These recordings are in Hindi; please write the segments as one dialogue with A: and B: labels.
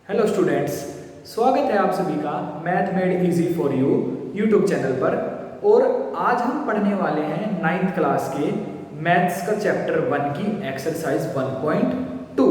A: हेलो स्टूडेंट्स, स्वागत है आप सभी का math made easy for you YouTube channel पर। और आज हम पढ़ने वाले हैं 9th क्लास के मैथ्स का चैप्टर 1 की एक्सरसाइज 1.2।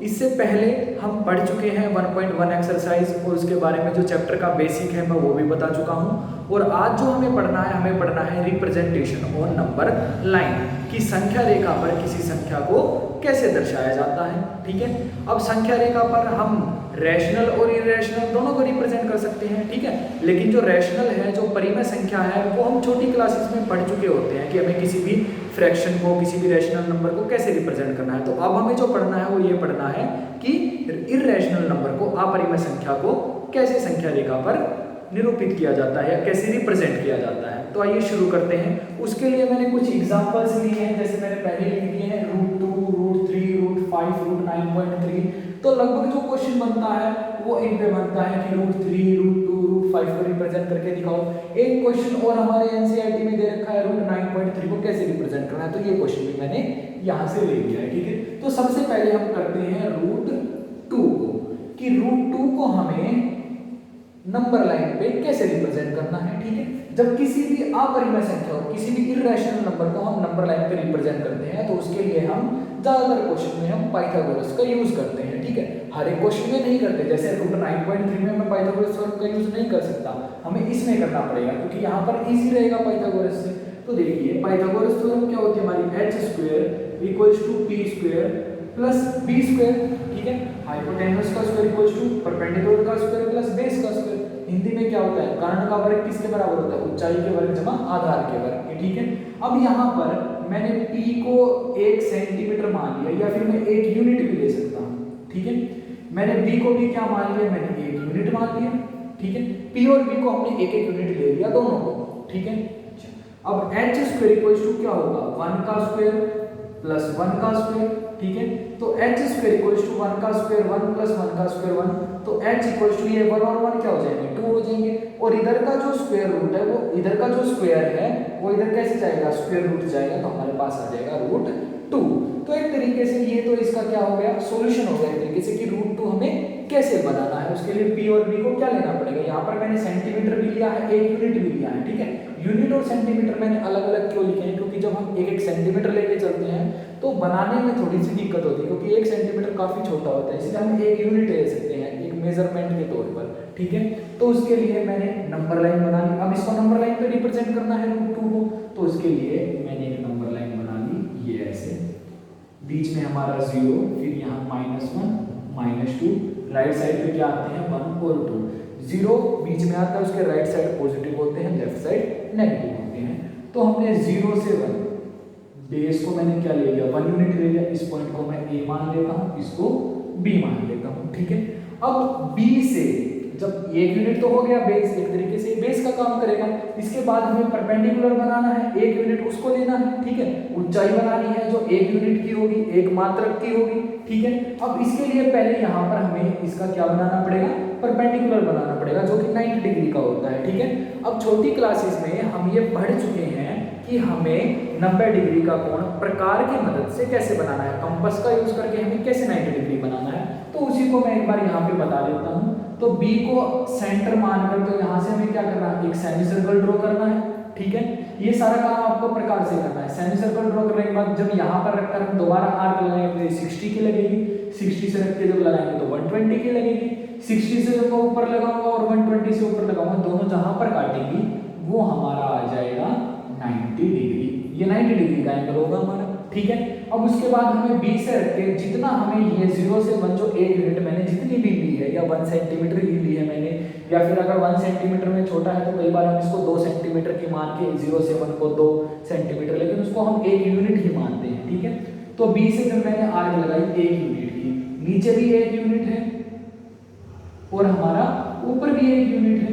A: इससे पहले हम पढ़ चुके हैं 1.1 एक्सरसाइज और उसके बारे में जो चैप्टर का बेसिक है मैं वो भी बता चुका हूँ। और आज जो हमें पढ़ना है रिप्रेजेंटेशन ऑन नंबर लाइन कि संख्या रेखा पर किसी संख्या को कैसे दर्शाया जाता है। ठीक है, अब संख्या रेखा पर हम रैशनल और इरेशनल दोनों को रिप्रेजेंट कर सकते हैं। ठीक है, लेकिन जो रैशनल है, जो परिमेय संख्या है, वो हम छोटी क्लासेस में पढ़ चुके होते हैं कि हमें किसी भी फ्रैक्शन को, किसी भी रैशनल नंबर को कैसे रिप्रेजेंट करना है। तो अब हमें जो पढ़ना है वो ये पढ़ना है कि इरेशनल नंबर को, अपरिमेय संख्या को कैसे संख्या रेखा पर निरूपित किया जाता है या कैसे रिप्रेजेंट किया जाता है। तो आइए शुरू करते हैं। उसके लिए मैंने कुछ एग्जांपल्स लिए हैं, जैसे मैंने पहले लिख दिए हैं √2, √3, √5, √9.3। तो लगभग जो क्वेश्चन बनता है वो इन पे बनता है कि √3, √2, √5 को रिप्रेजेंट करके दिखाओ। एक क्वेश्चन और हमारे एनसीईआरटी में दे रखा है √9.3 को कैसे रिप्रेजेंट करना है, तो ये क्वेश्चन भी मैंने यहाँ से ले लिया है। ठीक है, तो सबसे पहले हम करते हैं √2 को, कि √2 को हमें नंबर लाइन पे कैसे रिप्रेजेंट करना है। ठीक है, जब किसी भी अपरिमेय संख्या हो, किसी भी इरेशनल नंबर को हम नंबर लाइन पे रिप्रेजेंट करते हैं तो उसके लिए हम ज्यादातर क्वेश्चन में हम पाइथागोरस का यूज करते हैं। ठीक है, हर एक क्वेश्चन में नहीं करते, जैसे √9.3 में मैं पाइथागोरस का यूज नहीं कर सकता, हमें इसमें करना पड़ेगा क्योंकि यहाँ पर इजी रहेगा पाइथागोरस से। तो देखिए पाइथागोरस थ्योरम क्या होती है हमारी, h² = p² + b²। ठीक है, हाइपोटेन्यूस का स्क्वायर इक्वल्स टू परपेंडिकुलर का स्क्वायर प्लस बेस का स्क्वायर। हिंदी में क्या होता है, कर्ण का वर्ग किसके बराबर होता है, ऊंचाई के वर्ग जमा आधार के वर्ग के। ठीक है, अब यहाँ पर मैंने p को 1 सेंटीमीटर मान लिया या फिर मैं 1 यूनिट भी ले सकता हूँ। ठीक है, मैंने b को भी क्या मान लिया, मैंने 1 यूनिट मान लिया। ठीक है, p और b को हमने 1 यूनिट ले लिया दोनों को। ठीक है, अब h² = क्या होगा, 1 का स्क्वायर प्लस 1 का स्क्वायर। ठीक है, तो h² = 1 का स्क्वायर 1 प्लस 1 का स्क्वायर 1, तो h = ये 1 और 1 क्या हो जाएंगे, 2 हो जाएंगे। और इधर का जो स्क्वायर रूट है, वो इधर का जो स्क्वायर है वो इधर कैसे जाएगा, स्क्वायर रूट जाएगा, तो हमारे पास आ जाएगा √2। तो एक तरीके से ये तो इसका क्या हो गया, सॉल्यूशन हो गया एक तरीके से कि √2 हमें कैसे बनाना है। उसके लिए p और b को क्या लेना पड़ेगा, यहाँ पर मैंने सेंटीमीटर भी लिया है, 1 यूनिट भी लिया है। ठीक है, यूनिट और सेंटीमीटर मैंने अलग अलग क्यों लिखे हैं, क्योंकि जब हम 1 सेंटीमीटर लेके चलते हैं तो बनाने में थोड़ी सी दिक्कत होती है, क्योंकि 1 सेंटीमीटर काफी छोटा होता है, इसलिए हम 1 यूनिट ले सकते हैं एक मेजरमेंट के तौर पर। ठीक है, तो उसके लिए मैंने नंबर लाइन बना ली। अब इसको नंबर लाइन पे रिप्रेजेंट करना है √2 को, तो उसके लिए मैंने एक नंबर लाइन बना ली, ये ऐसे, बीच में हमारा 0, फिर यहाँ -1 -2, राइट साइड पे क्या आते हैं 1 और 2, 0 बीच में आता है, उसके राइट साइड पॉजिटिव होते हैं, लेफ्ट साइड नेगेटिव होते हैं। तो हमने 0 से 1 बेस को मैंने क्या ले लिया, 1 यूनिट ले लिया। इस पॉइंट को मैं a मान लेता हूँ, इसको b मान लेता हूँ। ठीक है, अब b से जब 1 यूनिट तो हो गया बेस, एक तरीके से बेस का काम करेगा। इसके बाद हमें परपेंडिकुलर बनाना है, 1 यूनिट उसको लेना है। ठीक है, ऊंचाई बनानी है जो 1 यूनिट की होगी, 1 मात्रक की होगी। ठीक है, अब इसके लिए पहले यहाँ पर हमें इसका क्या बनाना पड़ेगा, परपेंडिकुलर बनाना पड़ेगा, जो कि 90 डिग्री का होता है। ठीक है, अब छोटी क्लासेस में हम ये पढ़ चुके हैं कि हमें 90 डिग्री का कोण प्रकार की मदद से कैसे बनाना है, कंपास का यूज करके हमें कैसे 90 डिग्री बनाना है। तो उसी को मैं एक बार यहाँ पे बता देता हूँ। तो b को सेंटर मानकर, तो यहाँ से हमें क्या करना है, एक सेमी सर्कल ड्रॉ करना है। ठीक है, ये सारा काम आपको प्रकार से करना है। सेमी सर्कल ड्रॉ करने के बाद जब यहाँ पर रखकर हम दोबारा आर्क लगाएंगे तो 60 की लगेगी, 60 से रख के जब लगाएंगे तो 120 की लगेगी, 60 से जब मैं ऊपर लगाऊंगा और 120 से ऊपर लगाऊंगा, दोनों जहां पर काटेंगी वो हमारा आ जाएगा 90 डिग्री। ये 90 डिग्री का एंगल होगा हमारा। ठीक है, अब उसके बाद हमें b से रख के जितना हमें ये 0 से 1 जो 1 यूनिट मैंने जितनी भी ली है, या 1 सेंटीमीटर ही ली है मैंने, या फिर अगर 1 सेंटीमीटर में छोटा है तो कई बार हम इसको 2 सेंटीमीटर की मान के 0 से 1 को 2 सेंटीमीटर, लेकिन उसको हम 1 यूनिट ही मानते हैं। ठीक है, तो b से जब मैंने आर्क लगाई 1 यूनिट की, नीचे भी 1 यूनिट है और हमारा ऊपर भी 1 यूनिट है।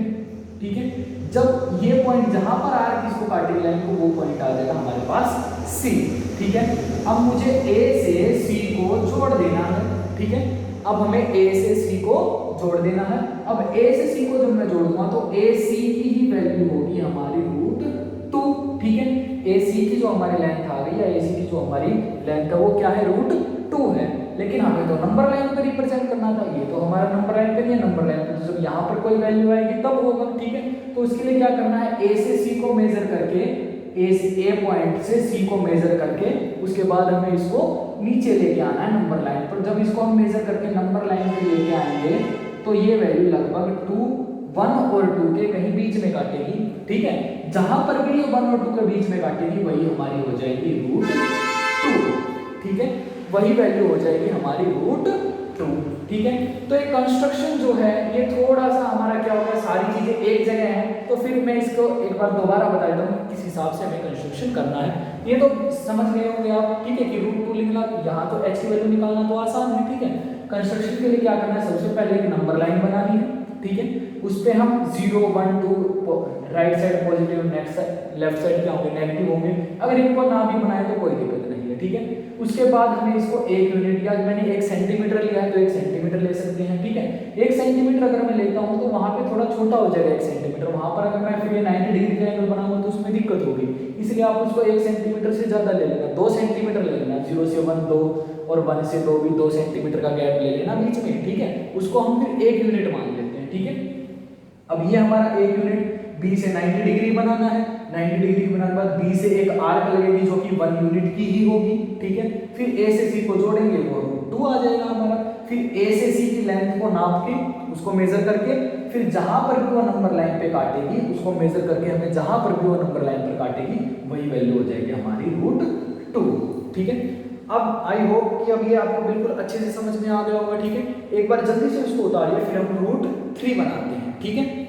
A: ठीक है, जब ये पॉइंट जहां पर आर्क इसको काटेगी लाइन को, वो पॉइंट आ जाएगा हमारे पास C। ठीक है, अब मुझे A से C को जोड़ देना है। ठीक है, अब हमें A से C को जोड़ देना है। अब A से C को जब मैं जोड़ूंगा तो AC की ही वैल्यू होगी हमारी √2। ठीक है, AC की जो हमारी लेंथ आ गई, या AC की जो हमारी लेंथ है वो क्या है, √2 है। लेकिन हमें तो नंबर लाइन पर रिप्रेजेंट करना था, ये तो हमारा नंबर लाइन पर या नंबर लाइन पर? तो जब यहाँ पर कोई वैल्यू आएगी तब होगा, ठीक है। तो उसके लिए क्या करना है, ए से सी को मेजर करके, ए पॉइंट से सी को मेजर करके उसके बाद हमें इसको नीचे लेके आना है नंबर लाइन पर। जब इसको हम मेजर करके नंबर लाइन पे लेके आएंगे तो ये वैल्यू लगभग 2, 1 और 2 के कहीं बीच में काटेगी, ठीक है। जहां पर भी ये 1 और 2 के बीच में काटेगी वही हमारी हो जाएगी √2, ठीक है। वही वैल्यू हो जाएगी हमारी √2, ठीक है। तो एक कंस्ट्रक्शन जो है ये थोड़ा सा हमारा क्या होगा, सारी चीजें एक जगह है तो फिर मैं इसको एक बार दोबारा बता देता हूँ किस हिसाब से हमें कंस्ट्रक्शन करना है। ये तो समझ गए होंगे आप, ठीक है, कि √2 लिखना, यहाँ तो h की वैल्यू निकालना तो आसान है, ठीक है। कंस्ट्रक्शन के लिए क्या करना है, सबसे पहले एक नंबर लाइन बनानी है, ठीक है। उस पे हम 0, 1, 2 right side positive, left side क्या होंगे, नेगेटिव होंगे। अगर इनको ना भी बनाए तो कोई दिक्कत नहीं है, ठीक है। उसके बाद हमें इसको 1 यूनिट, या मैंने 1 सेंटीमीटर लिया है तो 1 सेंटीमीटर ले सकते हैं, ठीक है। 1 सेंटीमीटर अगर मैं लेता हूँ तो वहाँ पे थोड़ा छोटा हो जाएगा 1 सेंटीमीटर। वहाँ पर अगर मैं फिर ये 90 डिग्री का एंगल बनाऊंगा तो उसमें दिक्कत होगी, इसलिए आप उसको 1 सेंटीमीटर से ज़्यादा ले लेना, 2 सेंटीमीटर ले लेना। 0 से 1 2 और 1 से 2 भी 2 सेंटीमीटर का गैप ले लेना बीच में, ठीक है। उसको हम फिर 1 यूनिट मान लेते हैं, ठीक है। अब ये हमारा 1 यूनिट बी से 90 डिग्री बनाना है। 90 डिग्री बनाने के बाद बी से एक आर्क लगेगी जो कि 1 यूनिट की ही होगी, ठीक है। फिर ए से सी को जोड़ेंगे वो √2 आ जाएगा हमारा। फिर ए से सी की लेंथ को नाप के उसको मेजर करके फिर जहां पर भी वो नंबर लाइन पे काटेगी उसको मेजर करके हमें जहां पर भी वो नंबर लाइन पर काटेगी वही वैल्यू हो जाएगी हमारी √2, ठीक है। अब आई होप कि अब ये आपको बिल्कुल अच्छे से समझ में आ गया होगा, ठीक है। एक बार जल्दी से उसको उतारिए, फिर हम √3 बनाते हैं, ठीक है।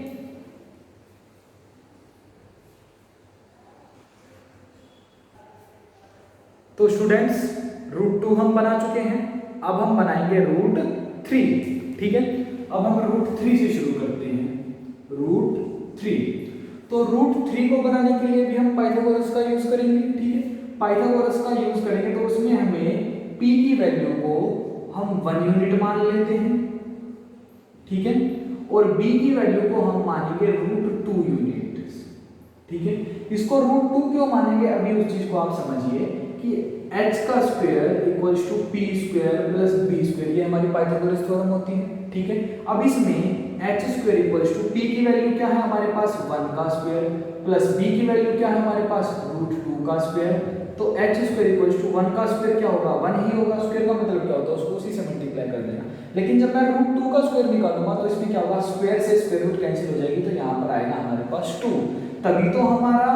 A: तो स्टूडेंट्स √2 हम बना चुके हैं, अब हम बनाएंगे √3, ठीक है। अब हम √3 से शुरू करते हैं, √3। तो √3 को बनाने के लिए भी हम पाइथागोरस का यूज करेंगे, ठीक है। पाइथागोरस का यूज करेंगे तो उसमें हमें p की वैल्यू को हम 1 यूनिट मान लेते हैं, ठीक है। और b की वैल्यू को हम मानेंगे √2 यूनिट, ठीक है। इसको √2 क्यों मानेंगे, अभी उस चीज को आप समझिए कि h का square equals to p square plus b square, ये हमारी पाइथागोरस थ्योरम होती है, ठीक है। अब इसमें h square equals to p की वैल्यू क्या है हमारे पास 1 का स्क्वायर प्लस b की वैल्यू क्या है हमारे पास √2 का स्क्वायर। तो h स्क्वायर इक्वल्स टू 1 का स्क्वायर क्या होगा, 1 ही होगा। स्क्वायर का मतलब क्या होता है, उसको उसी से मल्टीप्लाई कर देना। लेकिन जब मैं √2 का स्क्वायर निकालूंगा तो इसमें क्या होगा, स्क्वायर से स्क्वायर रूट कैंसिल हो जाएगी, तो यहाँ पर आएगा हमारे पास 2। तभी तो हमारा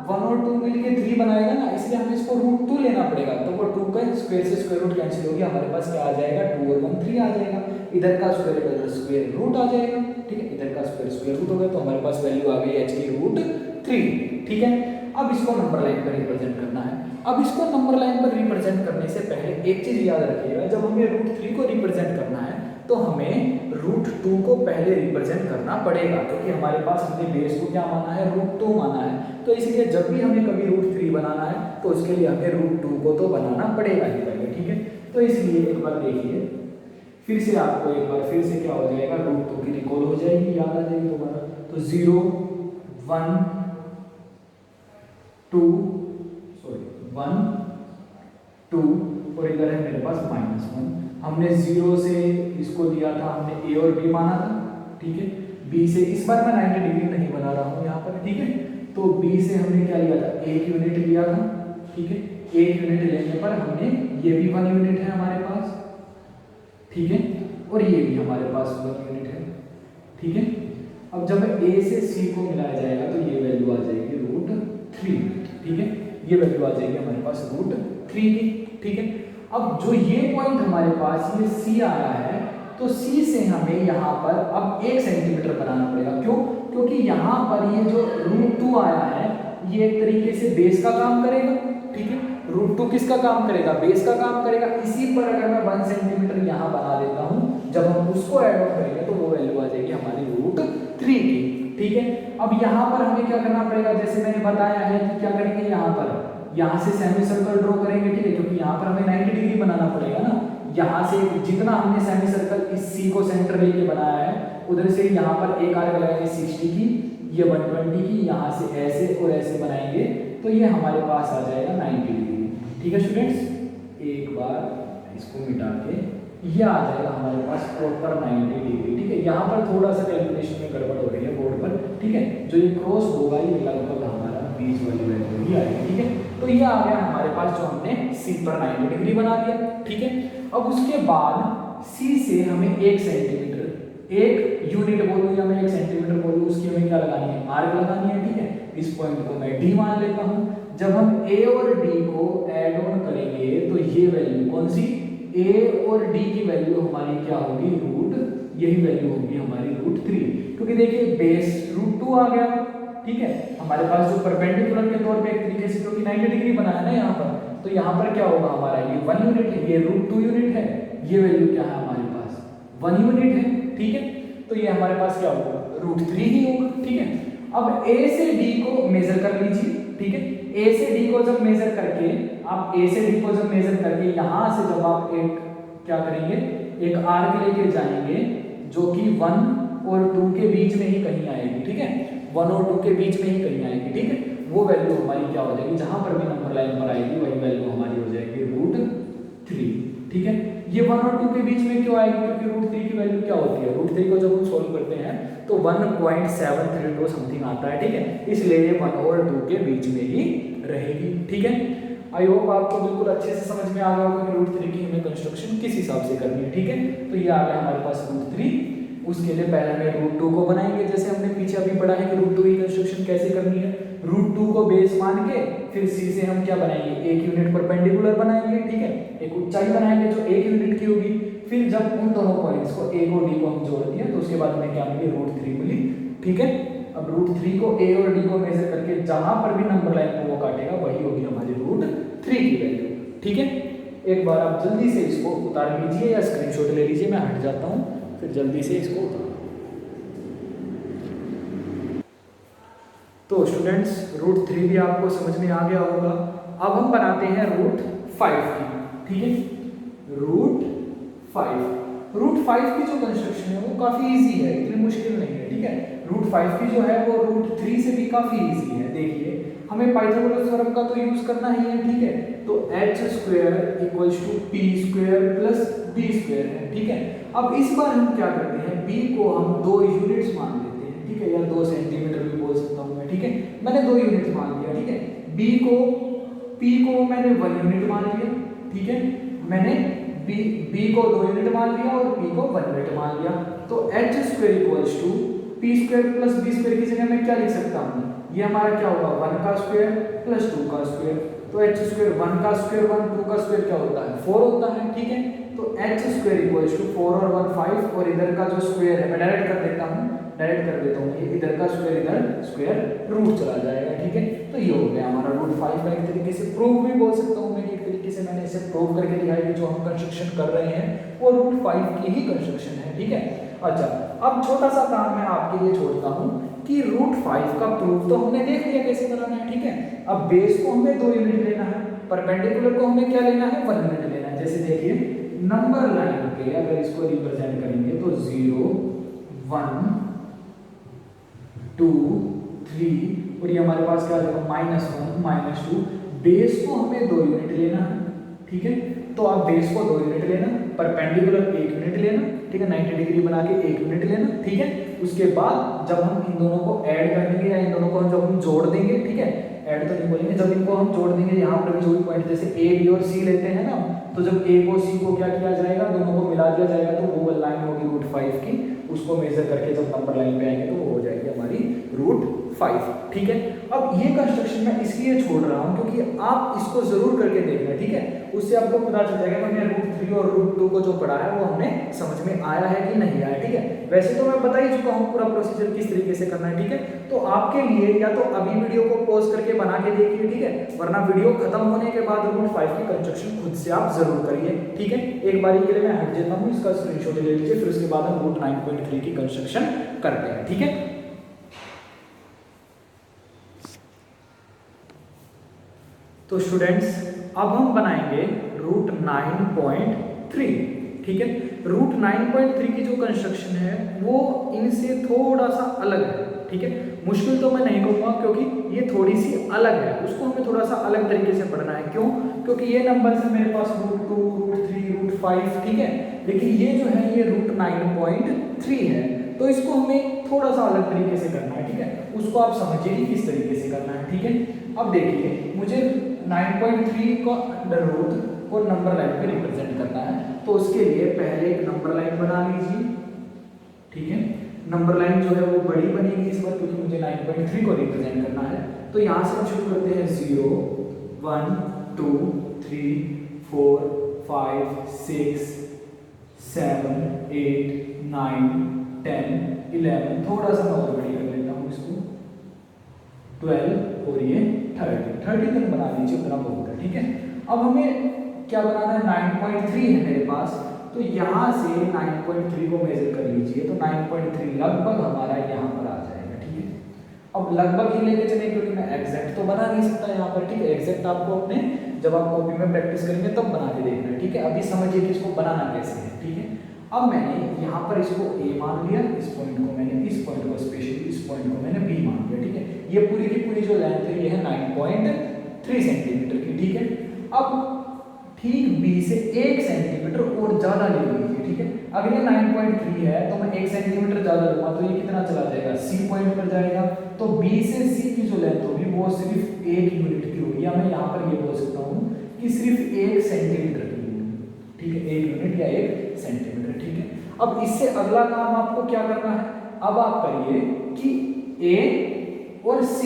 A: 1 और 2 मिलके 3 बनाएगा ना, इसलिए हमें इसको √2 लेना पड़ेगा। तो वो 2 का स्क्वायर से स्क्वायर रूट कैंसिल हो गया, हमारे पास क्या आ जाएगा, 2 और 1 3 आ जाएगा। इधर का स्क्वायर इधर स्क्वायर रूट आ जाएगा, ठीक है। इधर का स्क्वायर रूट हो गया, तो हमारे पास वैल्यू आ गई h की √3, ठीक है। अब इसको नंबर लाइन पर रिप्रेजेंट करना है। अब इसको नंबर लाइन पर रिप्रेजेंट करने से पहले एक चीज याद रखिएगा, जब हमें √3 को रिप्रेजेंट करना है तो हमें √2 को पहले रिप्रेजेंट करना पड़ेगा, क्योंकि हमारे पास हमने बेस को क्या माना है, √2 माना है। तो इसलिए जब भी हमें कभी √3 बनाना है तो उसके लिए हमें √2 को तो बनाना पड़ेगा ही पहले, ठीक है। तो इसलिए एक बार देखिए, फिर से आपको एक बार फिर से क्या हो जाएगा, √2 की रिकॉल हो जाएगी, याद आ जाएगी दोबारा। तो 0 1 2 1 2 और इधर है मेरे पास -1। हमने 0 से इसको दिया था, हमने a और b माना था, ठीक है। b से इस बार मैं 90 डिग्री नहीं बना रहा हूँ यहाँ पर, ठीक है। तो b से हमने क्या लिया था, 1 यूनिट लिया था, ठीक है। 1 यूनिट लेने पर हमने ये भी 1 यूनिट है हमारे पास, ठीक है। और ये भी हमारे पास 1 यूनिट है, ठीक है। अब जब a से c को मिलाया जाएगा तो ये वैल्यू आ जाएगी √3, ठीक है। ये वैल्यू आ जाएगी हमारे पास √3 की, ठीक है। अब जो ये पॉइंट हमारे पास ये C आया है, तो C से हमें यहाँ पर अब 1 सेंटीमीटर बनाना पड़ेगा। क्यों? क्योंकि यहाँ पर ये जो √2 आया है ये एक तरीके से बेस का काम करेगा, ठीक है। √2 किसका काम करेगा, बेस का काम करेगा। इसी पर अगर मैं 1 सेंटीमीटर यहाँ बना देता हूँ, जब हम उसको ऐड ऑन करेंगे तो वो वैल्यू आ जाएगी हमारी √3 की, ठीक है। अब यहाँ पर हमें क्या करना पड़ेगा, जैसे मैंने बताया है कि क्या करेंगे, यहाँ से सेमी सर्कल ड्रॉ करेंगे, ठीक है। क्योंकि यहाँ पर हमें 90 डिग्री बनाना पड़ेगा ना, यहाँ से जितना हमने सेमी सर्कल इस C को सेंटर लेके बनाया है उधर से यहाँ पर एक आर्क लगाएंगे 60 की, ये 120 की, यहाँ से ऐसे और ऐसे बनाएंगे तो ये हमारे पास आ जाएगा 90 डिग्री, ठीक है स्टूडेंट्स। एक बार इसको मिटा के ये आ जाएगा हमारे पास प्रॉपर 90 डिग्री। ठीक है, यहाँ पर थोड़ा सा कैलकुलेशन में गड़बड़ हो रही है बोर्ड पर। ठीक है, जो ये क्रॉस होगा ये लगभग हमारा बीच वाली वैल्यू ही आएगी। ठीक है, तो ये आ गया हमारे पास जो हमने सी पर 90 डिग्री बना दिया। ठीक है, अब उसके बाद सी से हमें 1 सेंटीमीटर, 1 यूनिट बोलूँ या मैं 1 सेंटीमीटर बोलूँ, उसकी हमें क्या लगानी है, आर्क लगानी है। ठीक है, इस पॉइंट को मैं डी मान लेता हूँ। जब हम ए और डी को ऐड ऑन करेंगे तो ये वैल्यू कौन सी, ए और डी की वैल्यू हमारी क्या होगी, रूट, यही वैल्यू होगी हमारी √3, क्योंकि देखिए बेस √2 आ गया। ठीक है, हमारे पास जो परपेंडिकुलर के तौर पे एक तरीके से क्योंकि 90 डिग्री बनाया ना यहाँ पर, तो यहाँ पर क्या होगा हमारा, ये 1 यूनिट है, ये √2 यूनिट है, ये वैल्यू क्या है हमारे पास 1 यूनिट है। ठीक है, तो ये हमारे पास क्या होगा, √3 ही होगा। ठीक है, अब ए से डी को मेजर कर लीजिए। ठीक है, ए से डी को जब मेजर करके, आप ए से डी को जब मेजर करके यहाँ से जब आप एक क्या करेंगे, एक आर्क लेके जाएंगे जो कि 1 और 2 के बीच में ही कहीं आएगी। ठीक है, 1 और 2 के बीच में ही कहीं आएगी। ठीक है, वो वैल्यू हमारी क्या हो जाएगी, जहां पर भी नंबर लाइन पर आएगी वही वैल्यू हमारी हो जाएगी √3। ठीक है, ये 1 और 2 के बीच में क्यों आएगी, क्योंकि √3 की वैल्यू क्या होती है, √3 को जब हम सोल्व करते हैं तो 1.732 समथिंग आता है। ठीक है, इसलिए ये 1 और 2 के बीच में ही रहेगी। ठीक है, आई होप आपको बिल्कुल अच्छे से समझ में आ गया होगा कि √3 की हमें कंस्ट्रक्शन किस हिसाब से करनी है। ठीक है, तो ये आ गया हमारे पास √3। उसके लिए पहले हमें √2 को बनाएंगे, जैसे हमने पीछे अभी पढ़ा है कि √2 की कंस्ट्रक्शन कैसे करनी है। √2 को बेस मान के फिर सी से हम क्या बनाएंगे, 1 यूनिट परपेंडिकुलर बनाएंगे। ठीक है, एक ऊंचाई बनाएंगे जो 1 यूनिट की होगी। फिर जब उन दोनों पॉइंट्स को ए और डी को हम जोड़ दिया तो उसके बाद हमें क्या मिली, √3 मिली। ठीक है, अब √3 को ए और डी को मेजर करके जहां पर भी नंबर लाइन को वो काटेगा वही होगी हमारी √3 की वैल्यू। ठीक है, एक बार आप जल्दी से इसको उतार लीजिए या स्क्रीनशॉट ले लीजिए, मैं हट जाता हूं, फिर जल्दी से इसको उतार। तो स्टूडेंट्स √3 भी आपको समझ में आ गया होगा। अब हम बनाते हैं √5 की। ठीक है, √5 की जो कंस्ट्रक्शन है वो काफी इजी है, इतनी मुश्किल नहीं है। ठीक है, √5 की जो है वो √3 से भी काफी इजी है। देखिए हमें पाइथागोरस थ्योरम का तो यूज करना ही है। ठीक है, तो h² = p² + d² है। ठीक है, अब इस बार हम क्या करते हैं, b को हम 2 यूनिट्स मान लेते हैं। ठीक है, या 2 सेंटीमीटर भी बोल सकता हूँ मैं। ठीक है, मैंने 2 यूनिट मान लिया। ठीक है, p को मैंने 1 यूनिट मान लिया। ठीक है, मैंने b को 2 यूनिट मान लिया और p को 1 यूनिट मान लिया। तो h² = p² + d² की जगह मैं क्या लिख सकता हूँ, ये हमारा क्या होगा, 1 का स्क्वायर + 2 का स्क्वायर। तो h², 1 का स्क्वायर 1, 2 का स्क्वायर क्या होता है, 4 होता है। ठीक है, तो h² = 4 और 1 5, और इधर का जो स्क्वायर है मैं डायरेक्ट कर देता हूँ, ये इधर का स्क्वायर इधर स्क्वायर रूट चला जाएगा। ठीक है, तो ये हो गया हमारा √5 का एक तरीके से प्रूव भी बोल सकता हूँ मैं, कि एक तरीके से मैंने इसे प्रूव करके दिखाया कि जो हम कंस्ट्रक्शन कर रहे हैं वो √5 की ही कंस्ट्रक्शन है। ठीक है, अच्छा अब छोटा सा काम मैं आपके लिए छोड़ता हूँ कि √5 का प्रूफ तो हमने देख लिया कैसे बनाना है। ठीक है, अब बेस को हमें 2 यूनिट लेना है, परपेंडिकुलर को हमें क्या लेना है, 1 यूनिट लेना है। जैसे देखिए नंबर लाइन पे अगर इसको रिप्रेजेंट करेंगे तो 0 1 2 3 और ये हमारे पास क्या होगा, -1 -2। बेस को हमें 2 यूनिट लेना है। ठीक है, तो आप बेस को 2 यूनिट लेना, परपेंडिकुलर 1 यूनिट लेना। ठीक है, 90 डिग्री बना के 1 यूनिट लेना। ठीक है, उसके बाद जब हम इन दोनों को ऐड कर देंगे या इन दोनों को जब हम जोड़ देंगे, ठीक है, ऐड तो नहीं बोलेंगे, जब इनको हम जोड़ देंगे यहाँ पर भी जो भी पॉइंट जैसे ए बी और सी लेते हैं ना, तो जब ए को सी को क्या किया जाएगा, दोनों को मिला दिया जाएगा, तो वो लाइन होगी √5 की। उसको मेजर करके जब नंबर लाइन पे आएंगे तो वो हो जाएगी हमारी √5। ठीक है, अब ये कंस्ट्रक्शन मैं इसलिए छोड़ रहा हूँ क्योंकि आप इसको जरूर करके देखना। ठीक है, उससे आपको पता चल जाएगा कि हमने √3 और √2 को जो पढ़ा है वो हमने समझ में आया है कि नहीं आया। ठीक है, वैसे तो मैं बता ही चुका हूँ पूरा प्रोसीजर किस तरीके से करना है। ठीक है, तो आपके लिए या तो अभी वीडियो को पॉज करके बना के देखिए। ठीक है, वरना वीडियो खत्म होने के बाद √5 की कंस्ट्रक्शन खुद से आप जरूर करिए। ठीक है, एक बारी के लिए मैं हट जाता हूँ, इसका स्क्रीनशॉट ले लीजिए, फिर उसके बाद हम √9.3 की कंस्ट्रक्शन करते हैं। ठीक है, तो स्टूडेंट्स अब हम बनाएंगे √9.3। ठीक है, √9.3 की जो कंस्ट्रक्शन है वो इनसे थोड़ा सा अलग है। ठीक है, मुश्किल तो मैं नहीं कहूँगा क्योंकि ये थोड़ी सी अलग है, उसको हमें थोड़ा सा अलग तरीके से पढ़ना है। क्यों? क्योंकि ये नंबर है मेरे पास √2 √3 √5। ठीक है, लेकिन ये जो है ये √9.3 है। तो इसको हमें थोड़ा सा अलग तरीके से करना है, ठीक है, उसको आप समझिए कि किस तरीके से करना है, ठीक है। अब देखिए मुझे 9.3 को अंडर रूट को नंबर लाइन पे रिप्रेजेंट करना है, तो उसके लिए पहले एक नंबर लाइन बना लीजिए, ठीक है। नंबर लाइन जो है वो बड़ी बनेगी इस बार, क्योंकि मुझे 9.3 को रिप्रेजेंट करना है। तो यहाँ से हम शुरू करते हैं 0 1 2 3 4 5 6 7 8 9 10 11, थोड़ा सा मैं और बड़ी कर लेता हूँ इसको, 12 और ये 30 तक बना लीजिए, उतना बहुत है, ठीक है। अब हमें क्या बनाना है, 9.3 है मेरे पास, तो यहाँ से 9.3 को मेजर कर लीजिए, तो 9.3 लगभग हमारा यहाँ पर आ जाएगा, ठीक है। अब लगभग ही लेके चले, क्योंकि मैं एग्जैक्ट तो बना नहीं सकता यहाँ पर, ठीक है। एग्जैक्ट आपको अपने जब आप कॉपी में प्रैक्टिस करेंगे तब बना के देखना है, ठीक है। अभी समझिए कि इसको बनाना कैसे है, ठीक है। अब मैंने यहाँ पर इसको A मान लिया, इस पॉइंट को मैंने, इस पॉइंट को स्पेशली, इस पॉइंट को मैंने B मान लिया, ठीक है। ये पूरी की पूरी जो लेंथ है ये है 9.3 सेंटीमीटर की, ठीक है। अब ठीक B से 1 सेंटीमीटर और ज्यादा ले लीजिए, ठीक है। अगर ये 9.3 है तो मैं 1 सेंटीमीटर ज्यादा लूंगा, तो ये कितना चला जाएगा, C पॉइंट पर जाएगा। तो B से C की जो लेंथ होगी वो सिर्फ 1 यूनिट की होगी, या मैं यहाँ पर ये बोल सकता हूँ कि सिर्फ 1 सेंटीमीटर की होगी, ठीक है, 1 यूनिट या 1 सेंटीमीटर, ठीक है। अब इससे अगला काम आपको क्या करना है, अब आप करिए कि A और C,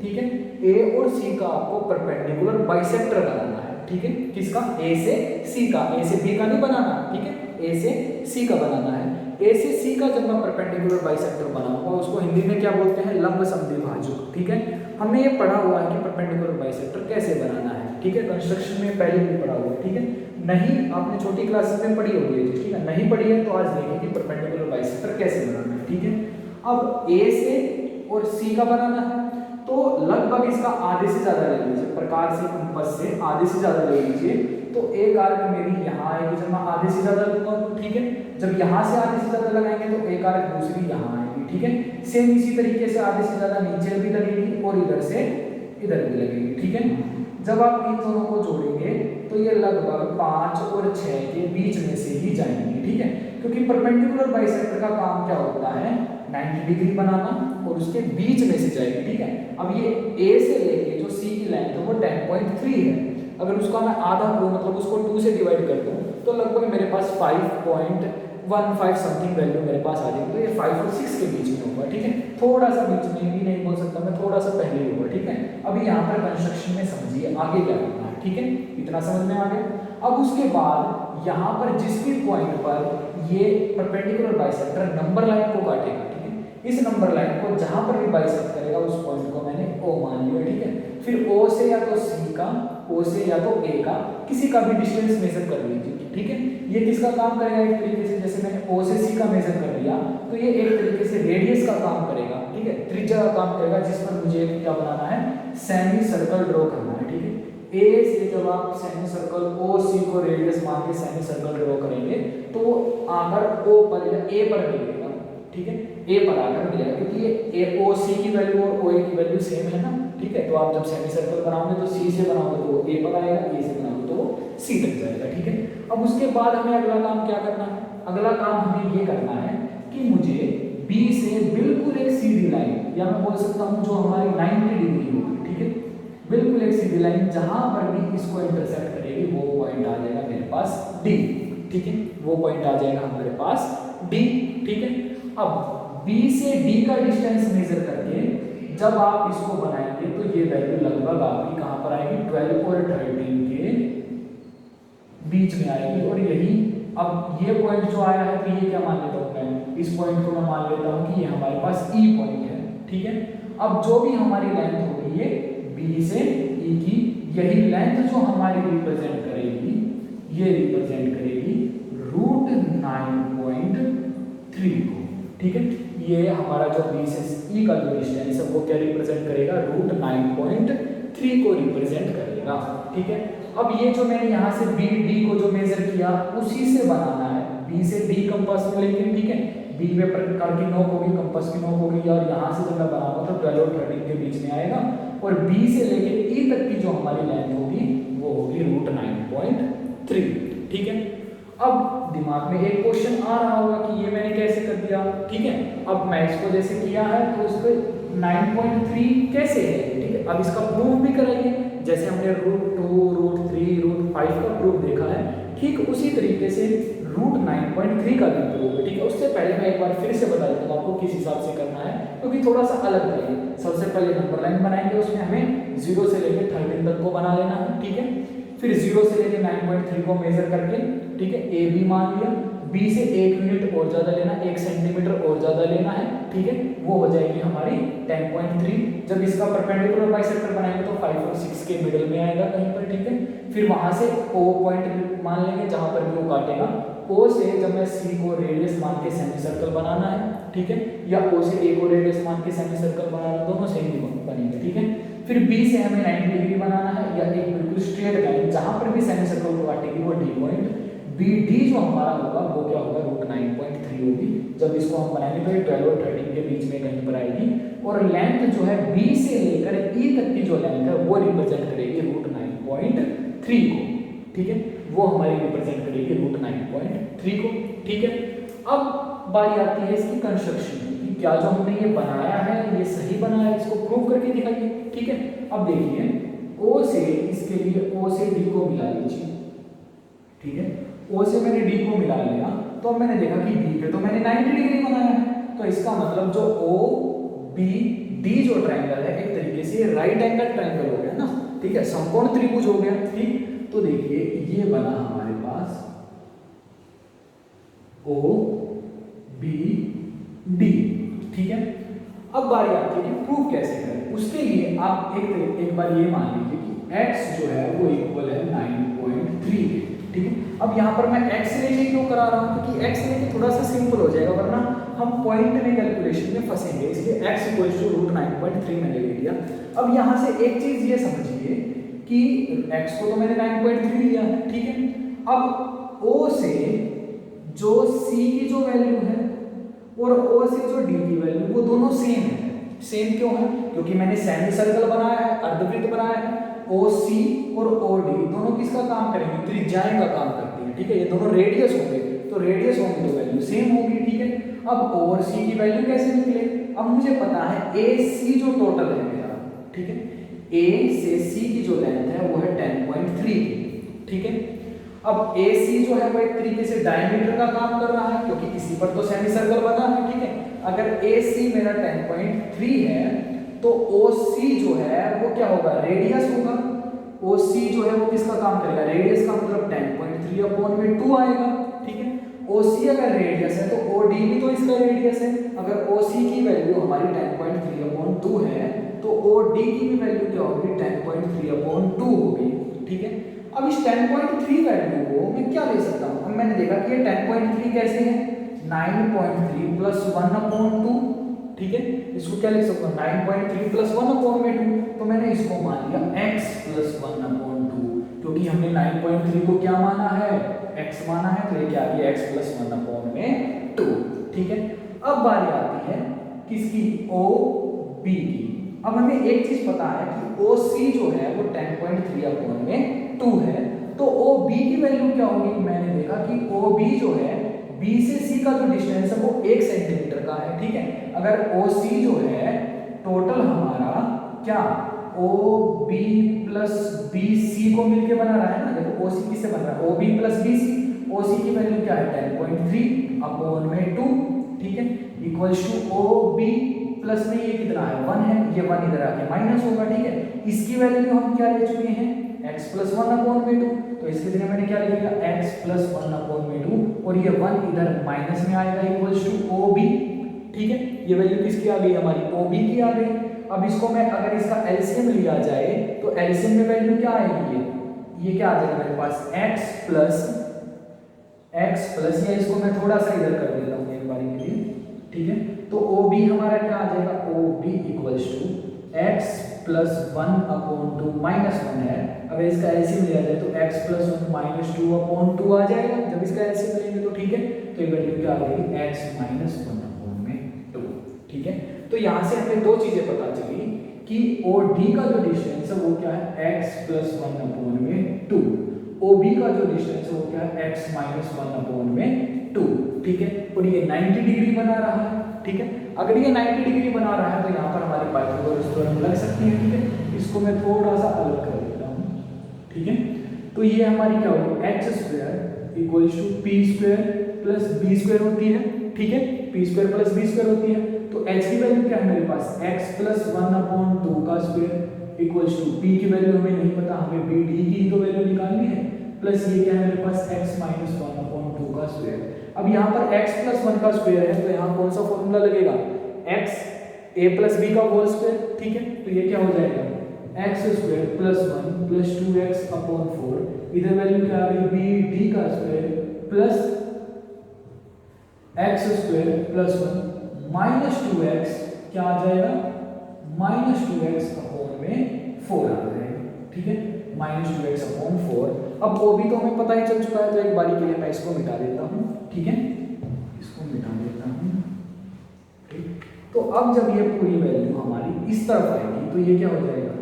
A: ठीक है, A और C का आपको परपेंडिकुलर बाइसेक्टर बनाना है, ठीक है। किसका, A से C का, A से B का नहीं बनाना, ठीक है, A से C का बनाना है। A से C का जब मैं परपेंडिकुलर बाइसेक्टर बनाऊंगा उसको हिंदी में क्या बोलते हैं, लंब समद्विभाजक, ठीक है। हमने ये पढ़ा हुआ है कि परपेंडिकुलर बाइसेक्टर कैसे बनाना है, ठीक है, कंस्ट्रक्शन में पहले भी पढ़ा हुआ है, ठीक है। नहीं आपने छोटी क्लासेस में पढ़ी होगी, ठीक है, नहीं पढ़ी है तो आज देखिए कि परपेंडिकुलर बाइसेक्टर कैसे बनाना है, ठीक है। अब A से और C का बनाना है, तो लगभग इसका आधे से ज्यादा ले लीजिए, प्रकार से कंपास से आधे से ज्यादा ले लीजिए, तो एक आर्क मेरी यहाँ आएगी जब मैं आधे से ज्यादा लूंगा, ठीक है। जब यहाँ से आधे से ज्यादा लगाएंगे तो एक आर्क दूसरी यहाँ आएगी, ठीक है। सेम इसी तरीके से आधे से ज्यादा नीचे भी लगेगी और इधर से इधर भी लगेगी, ठीक है। जब आप इन दोनों को जोड़ेंगे तो ये लगभग 5 और 6 के बीच में से ही जाएंगे, ठीक है, क्योंकि परपेंडिकुलर बाइसेक्टर का काम क्या होता है, 90 डिग्री बनाना और उसके बीच में से जाएगी, ठीक है। अब ये A से लेके जो C की लेंथ है वो 10.3 है, अगर उसका मैं आधा करूँ, मतलब उसको 2 से डिवाइड कर दूँ, तो लगभग मेरे पास 5.15 समथिंग वैल्यू मेरे पास आ जाएगी। तो ये 5 और 6 के बीच में होगा, ठीक है, थोड़ा सा बीच में भी नहीं बोल सकता मैं, थोड़ा सा पहले होगा, ठीक है। अभी यहाँ पर कंस्ट्रक्शन में समझिए आगे क्या करना है, ठीक है, इतना समझ में आ गया। अब उसके बाद यहाँ पर जिस भी पॉइंट पर ये परपेंडिकुलर बाइसेक्टर नंबर लाइन को काटेगा, ठीक है, इस नंबर लाइन को जहां पर भी बाइसेक्ट करेगा उस पॉइंट को मैंने O मान लिया, ठीक है। फिर O से या तो C का, O से या तो A का किसी का भी डिस्टेंस मेजर कर लीजिए, ठीक है। ये किसका काम करेगा, एक तरीके से जैसे मैंने O से C का मेजर कर लिया तो ये एक तरीके से रेडियस का काम करेगा, ठीक है, त्रिज्या का काम करेगा, जिस पर मुझे क्या बनाना है, सेमी सर्कल ड्रॉ करना है, ठीक है। A से जब आप सेमी सर्कल OC को रेडियस मान के सेमी सर्कल ड्रॉ करेंगे तो वो आकर O पर या A पर मिलेगा, ठीक है, A पर आकर मिलेगा, क्योंकि ये OC की वैल्यू और OA की वैल्यू सेम है ना, ठीक है। तो आप जब सेमी सर्कल बनाओगे तो C से बनाओगे तो वो A पर आएगा, A से बनाओगे तो वो C तक जाएगा, ठीक है। अब उसके बाद हमें अगला काम क्या करना है, अगला काम हमें ये करना है कि मुझे B से बिल्कुल एक सीधी लाइन, या मैं बोल सकता हूँ जो हमारी 90 डिग्री होगी, ठीक है, बिल्कुल एक सीधी लाइन जहां पर भी इसको इंटरसेक्ट करेगी वो पॉइंट आ जाएगा मेरे पास D, ठीक है, वो पॉइंट आ जाएगा हमारे पास D, ठीक है। अब B से D का डिस्टेंस मेजर करके जब आप इसको बनाएंगे तो ये वैल्यू लगभग आपकी कहां पर आएगी, 12 और 13 के बीच में आएगी। और यही अब ये पॉइंट जो आया है तो ये क्या मान लेता हूं मैं, इस पॉइंट को मैं मान लेता हूं कि ये हमारे पास E पॉइंट है, ठीक है। अब जो भी हमारी लेंथ होगी ये B से E की, यही लेंथ जो हमारी रिप्रेजेंट करेगी, ये रिप्रेजेंट करेगी √9.3 को, ठीक है। ये हमारा जो B से E का जो डिस्टेंस है वो क्या रिप्रेजेंट करेगा, √9.3 को रिप्रेजेंट करेगा, ठीक है। अब ये जो मैंने यहाँ से BD को जो मेजर किया उसी से बनाना है, B से D कंपास में लेके, ठीक है, B में प्रकार की नोक होगी, कंपास की नोक होगी, और यहाँ से जब मैं बनाऊंगा तो 12 और 13 के बीच में आएगा, और B से लेके E तक की जो हमारी लाइन होगी वो होगी √9.3, ठीक है। अब दिमाग में एक क्वेश्चन आ रहा होगा कि ये मैंने कैसे कर दिया, ठीक है। अब मैं इसको जैसे किया है तो इस पर 9.3 कैसे है, ठीक है। अब इसका प्रूफ भी कराइए, जैसे हमने √2, √3, √5 का प्रूफ देखा है, ठीक उसी तरीके से √9.3 का भी प्रूफ है, ठीक है। उससे पहले मैं एक बार फिर से बता देता हूँ आपको किस हिसाब से करना है, क्योंकि थोड़ा सा अलग है। सबसे पहले नंबर लाइन बनाएंगे, उसमें हमें 0 से लेकर 13 तक को बना लेना है, ठीक है। फिर 0 से लेकर 9.3 को मेजर करके, ठीक है, ए बी मान लिया, बी से 1 यूनिट और ज़्यादा लेना, 1 सेंटीमीटर और ज़्यादा लेना है, ठीक है। वो हो जाएगी हमारी 10.3। जब इसका परपेंडिकुलर बाइसेक्टर बनाएंगे तो 5 और 6 के मिडिल में आएगा कहीं पर, ठीक है। फिर वहाँ से O पॉइंट मान लेंगे जहाँ पर भी वो काटेगा। O से जब मैं C को रेडियस मान के सेमी सर्कल बनाना है, ठीक है, या O से A को रेडियस मान के सेमी सर्कल बनाना, दोनों सेम ही बनेंगे, ठीक है। फिर B से हमें 90 डिग्री बनाना है, या एक बिल्कुल स्ट्रेट लाइन जहाँ पर भी सेमी सर्कल को काटेगी वो D पॉइंट। BD जो हमारा होगा वो क्या होगा, √9.3 होगी। जब इसको हम बनाएंगे तो ये 12 और 13 के बीच में कहीं पर आएगी। और लेंथ जो है B से लेकर E तक की जो लेंथ है वो रिप्रेजेंट करेगी √9.3 को, ठीक है। वो हमारी रिप्रेजेंट करेगी √9.3 को, ठीक है। अब बारी आती है इसकी कंस्ट्रक्शन की, क्या जो हमने ये बनाया है ये सही बनाया है, इसको प्रूव करके दिखाइए, ठीक है। अब देखिए O से इसके लिए O से D को मिला लीजिए, ठीक है। O से मैंने D को मिला लिया तो अब मैंने देखा कि B पे तो मैंने 90 डिग्री बनाया है, तो इसका मतलब जो OBD जो ट्रायंगल है एक तरीके से राइट एंगल ट्रायंगल हो गया ना, ठीक है, समकोण त्रिभुज हो गया, ठीक। तो देखिए ये बना हमारे पास OBD, ठीक है। अब बारी आती है कि प्रूफ कैसे करें। उसके लिए आप एक बार ये मान लीजिए कि x जो है वो इक्वल है 9.3, ठीक है। अब यहाँ पर मैं x लेके क्यों करा रहा हूँ, क्योंकि x लेके थोड़ा सा सिंपल हो जाएगा, वरना हम पॉइंट में कैलकुलेशन में फंसेंगे, इसलिए x इक्वल टू √9.3 मैंने ले लिया। अब यहाँ से एक चीज ये समझिए कि x को तो मैंने 9.3 लिया है, ठीक है। अब O से जो C की जो वैल्यू है और O से जो D की वैल्यू वो दोनों सेम है। सेम क्यों है, क्योंकि मैंने सेमी सर्कल बनाया है, अर्धवृत्त बनाया है। OC और OD दोनों किसका काम करेंगे, त्रिज्याएं का काम करती है, ठीक है। ये दोनों रेडियस होंगे, तो रेडियस होंगे तो वैल्यू सेम होगी, ठीक है। अब O और C की वैल्यू कैसे निकले, अब मुझे पता है AC जो टोटल है मेरा, ठीक है, A से C की जो लेंथ है वो है 10.3, ठीक है। अब AC जो है वो एक तरीके से डायमीटर का काम कर रहा है, क्योंकि इसी पर तो सेमी सर्कल बना है, ठीक है। अगर AC मेरा 10.3 है तो OC जो है वो क्या होगा, रेडियस होगा। OC जो है वो किसका काम करेगा, रेडियस का, मतलब 10.3/2 आएगा, ठीक है। OC अगर रेडियस है तो OD भी तो इसका रेडियस है। अगर OC की वैल्यू हमारी 10.3/2 है तो OD की भी वैल्यू क्या होगी, 10.3/2 होगी, ठीक है। अब इस 10.3 वैल्यू को मैं क्या ले सकता हूँ, अब मैंने देखा कि ये 10.3 कैसे है, 9.3 + 1/2, ठीक है। इसको क्या लिख सकता हूँ, 9.3 + 1/2, तो मैंने इसको मान लिया x + 1/2, क्योंकि हमने 9.3 को क्या माना है, x माना है, तो ये क्या आ गया, x + 1/2, ठीक है। अब बारी आती है किसकी, OB की। अब हमें एक चीज पता है कि OC जो है वो 10.3/2 है, तो OB की वैल्यू क्या होगी, मैंने देखा कि OB जो है B से C का जो डिस्टेंस है वो 1 सेंटीमीटर का है, ठीक है। अगर OC जो है टोटल हमारा क्या, OB + BC को मिलके बना रहा है ना, देखो OC किससे बन रहा है, OB + BC। OC की वैल्यू क्या है, 10.3/2, ठीक है, इक्वल्स टू OB प्लस में ये कितना है, 1 है, ये 1 इधर आके माइनस होगा, ठीक है। इसकी वैल्यू हम क्या ले चुके हैं, x + 1/2, तो इसके जगह मैंने क्या लिख लिया, x + 1/2, और ये 1 इधर माइनस में आएगा, इक्वल्स टू OB, ठीक है। ये वैल्यू किसकी आ गई, हमारी OB की आ गई। अब इसको मैं अगर इसका एलसीएम लिया जाए तो एलसीएम में वैल्यू क्या आएगी, ये क्या आ जाएगा मेरे पास, x प्लस, या इसको मैं थोड़ा सा इधर कर देता हूँ एक बारी के लिए, ठीक है। तो OB हमारा क्या आ जाएगा, OB इक्वल्स टू x + 1/2 - 1 है। अगर इसका एलसीएम लिया जाए तो x + 1 - 2/2 आ जाएगा, जब इसका एलसीएम लेंगे तो, ठीक है। तो ये वैल्यू क्या आ गई, x - 1/2, ठीक है। तो यहाँ से हमें दो चीजें पता चली कि OD का जो डिस्टेंस है वो क्या है, x + 1/2, OB का जो डिस्टेंस है वो क्या है x माइनस 1/2, ठीक है। और ये 90 डिग्री बना रहा है, ठीक है। अगर ये 90 डिग्री बना रहा है तो यहाँ पर हमारी पाइथागोरस थ्योरम लग सकती है, ठीक है। इसको मैं थोड़ा सा अलग कर देता हूँ, ठीक है। तो ये हमारी क्या होगी, H square equals to P square plus B square होती है, ठीक है। P square plus B square होती है। तो एच की वैल्यू क्या है मेरे पास, एक्स प्लस 1/2 का स्क्वायर इक्वल्स टू पी की वैल्यू हमें नहीं पता, हमें बी डी की तो वैल्यू निकालनी है, प्लस ये क्या है मेरे पास x माइनस 1/2 का स्क्वायर। अब यहाँ पर x प्लस 1 का स्क्वायर है तो यहाँ कौन सा फॉर्मूला लगेगा, x a प्लस b का होल स्क्वायर, ठीक है। तो ये क्या हो जाएगा, x square plus 1 plus 2x/4, इधर वैल्यू क्या आ गई b d का square plus x square plus 1 minus 2x क्या आ जाएगा, माइनस 2x/4 आ जाएगा, ठीक है। Minus 2x/4। अब वो भी तो हमें पता ही चल चुका है, तो एक बारी के लिए मैं इसको मिटा देता हूँ, ठीक है। इसको मिटा देता हूँ, ठीक। तो अब जब ये पूरी वैल्यू हमारी इस तरफ आएगी तो ये क्या हो जाएगा,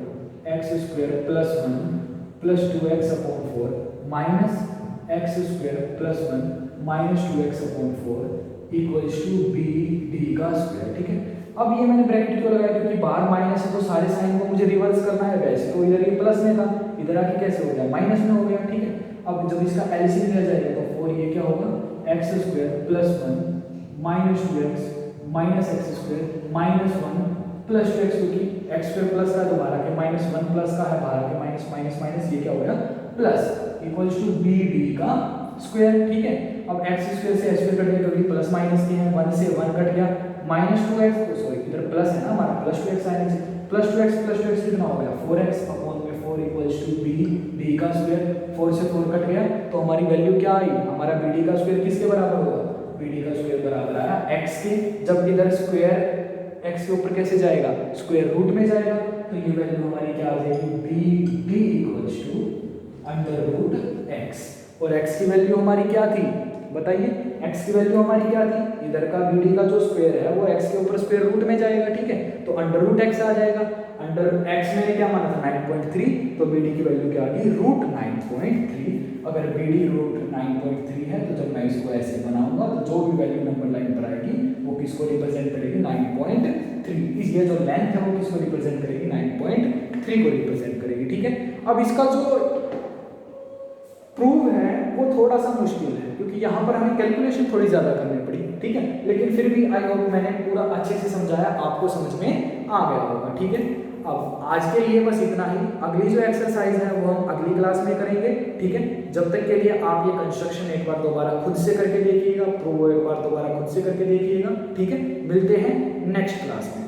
A: X square plus 1 plus 2x/4 minus X square plus 1 minus 2x/4 equals to B D का स्क्वायर, ठीक है। अब ये मैंने ब्रैकेट क्यों लगाया, क्योंकि बाहर माइनस है तो सारे साइन को मुझे रिवर्स करना है, वैसे तो इधर ये प्लस में था, इधर आके कैसे हो गया, माइनस में हो गया, ठीक है। अब जब इसका एलसीएम लिया जाएगा तो 4 ये क्या होगा, x square plus 1 minus 2x minus X square minus 1 plus 2x, क्योंकि एक्स स्क्वायर प्लस का है तो बाहर आके माइनस 1 प्लस का है, बाहर आके माइनस माइनस माइनस, ये क्या हो गया plus, equals to B D का स्क्वायर, ठीक है। अब एक्स स्क्वायर से एक्स स्क्वायर कट गया क्योंकि प्लस माइनस के हैं, 1 से 1 कट गया, माइनस 2x, सॉरी इधर प्लस है ना हमारा, प्लस 2x आएगा, प्लस 2x कितना हो गया 4x/4 equals to B D का स्क्वायर। 4 से 4 कट गया तो हमारी वैल्यू क्या आई, हमारा बी डी का स्क्वायर किसके बराबर होगा, बी डी का स्क्वायर बराबर आया x के। जब इधर स्क्वायर x के ऊपर कैसे जाएगा, स्क्वायर रूट में जाएगा, तो ये वैल्यू हमारी क्या आ जाएगी, B D equals to √x। और x की वैल्यू हमारी क्या थी बताइए, x की वैल्यू हमारी क्या थी, इधर का बी डी का जो स्क्वायर है वो x के ऊपर स्क्वायर रूट में जाएगा, ठीक है। तो √x आ जाएगा, अंडर x मैंने क्या माना था 9.3, तो बी डी की वैल्यू क्या आ गई √9.3। अगर बी डी √9.3 है तो जब मैं इसको ऐसे बनाऊंगा तो जो भी वैल्यू नंबर लाइन पर आएगी वो किसको रिप्रेजेंट करेगी, 9.3। ये जो लेंथ है वो किसको रिप्रेजेंट करेगी, 9.3 को रिप्रेजेंट करेगी, ठीक है। अब इसका जो प्रूव है वो थोड़ा सा मुश्किल है क्योंकि यहाँ पर हमें कैलकुलेशन थोड़ी ज़्यादा करनी पड़ी, ठीक है। लेकिन फिर भी आई होप मैंने पूरा अच्छे से समझाया, आपको समझ में आ गया होगा, ठीक है। अब आज के लिए बस इतना ही, अगली जो एक्सरसाइज है वो हम अगली क्लास में करेंगे, ठीक है। जब तक के लिए आप ये कंस्ट्रक्शन एक बार दोबारा खुद से करके देखिएगा, प्रूव एक बार दोबारा खुद से करके देखिएगा, ठीक है। मिलते हैं नेक्स्ट क्लास में।